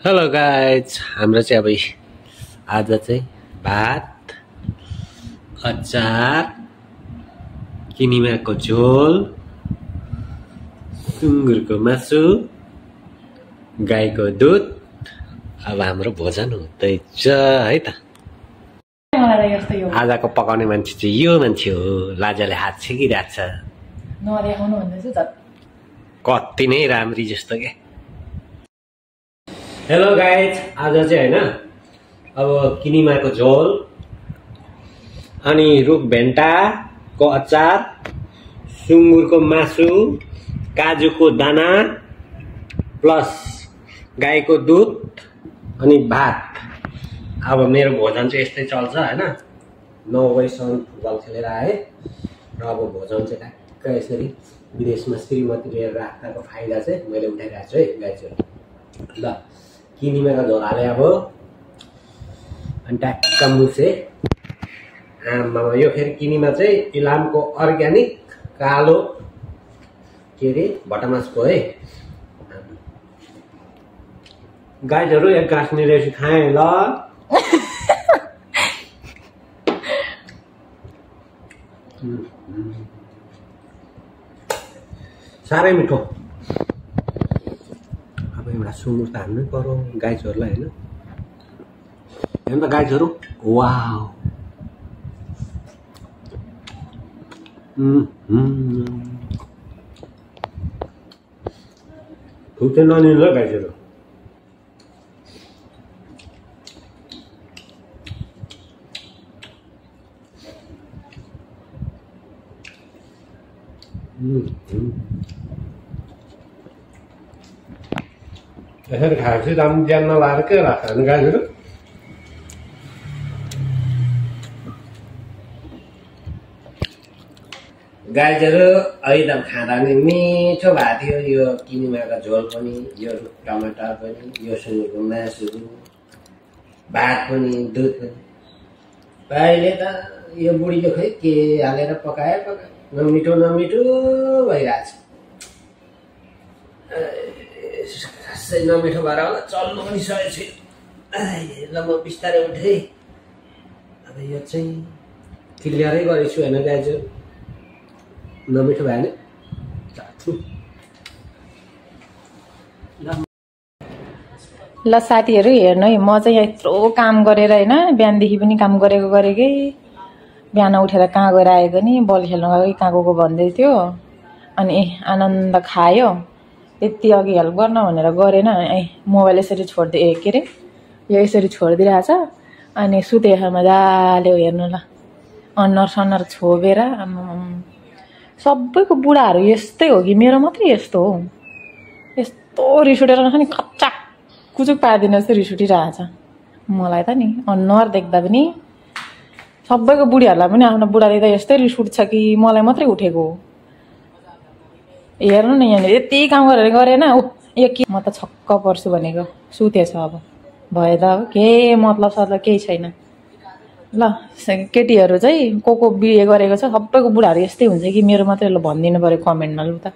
Hello guys, हाम्रो चाहिँ अब आज चाहिँ भात, अचार, किनिमाको झोल, सुँगुरको मासु, गाईको दुध। अब हाम्रो भोजन हुँदैछ है त। आजको पकाउने मान्छे चाहिँ यो मान्छे हो। लाजाले हात छेकिरहेको छ। नदेखाउनु भन्दैछु त। कति नै राम्री जस्तो क्या। हेलो गाइज, आज चाहिँ हैन अब किनिमाको झोल अनि रुख भेन्टाको अचार, सुँगुरको मासु, काजुको दाना प्लस गाईको दुध अनि भात। अब मेरो भोजन चाहिँ यस्तै चल्छ हैन। 9 बजीसम्म फुटबल खेलेर आए र अब भोजन चाहिँ ठ्याक्क यसरी विदेशमा श्रीमती लिएर राख्दाको फाइदा चाहिँ मैले उठाइरहेको छु है गाइज। ल किनिमाको झोल हाले अब अनि ट्याक्क मुसे। आमा यो फेरि किनिमा चाहिँ इलामको अर्ग्यानिक कालो के अरे भटमासको है। गाइजहरू एक गाँस निरेसी खाएँ ल। साह्रै मिठो। अब एउटा सुँगुर त हान्नै पर्यो गाइजहरूलाई होइन। हेर्नु त गाइजहरू, वाउ फुल चाहिँ नलिनु ल गाइजहरू। यसरी खाएपछि दाम ज्यान नलाएर के राख्नु गाईहरू। गाईहरू अहिले त खाँदा नि मिठो भएको थियो। यो किनिमाको झोल पनि, यो टमाटर पनि, यो सुँगुरको मासु, भात पनि, दुध पनि। अहिले त यो बुढीले खै के हालेर पकायो नमिठो नमिठो भइरहेछ। खासै नमिठो भएर होला, चल्नु पनि सकेको छैन। ल म बिस्तारै उठेँ। अब यो चाहिँ क्लियरै गरेको छु होइन गाइजहरू। नमिठो भयो भने ल साथीहरू हेर्नु है, म चाहिँ यत्रो काम गरेर होइन, बिहानदेखि पनि काम गरेकै। बिहान उठेर कहाँ गएर आएको नि, बल खेल्नु गएको कहाँ गएको भन्दै थियो। अनि आनन्द खायो। यति अघि हेल्प गर्न भनेर गरेन। मोबाइल यसरी छोडिदिए के अरे यो यसरी छोडिदिइरहेछ। अनि सुतेछ मजाले। हेर्नु ल, अनुहार सनुहार छोपेर। सबैको बुढाहरू यस्तै हो कि मेरो मात्रै यस्तो हो? यस्तो रिस उठेर नि कच्चा कुचुक पारिदिनु जस्तो रिस उठिरहेछ मलाई त नि। अनुहार देख्दा पनि सबैको बुढीहरूलाई पनि आफ्नो बुढा देख्दा यस्तै रिस उठ्छ कि मलाई मात्रै उठेको हो? हेर्नु न, यहाँनिर यति काम गरेर गरेन। म त छक्क पर्छु भनेको। सुतेछ अब भयो त। अब केही मतलब केही छैन। ल केटीहरू चाहिँ को बिहे गरेको छ सबैको बुढाहरू यस्तै हुन्छ कि मेरो मात्रै? ल भनिदिनु पऱ्यो कमेन्टमा ल त।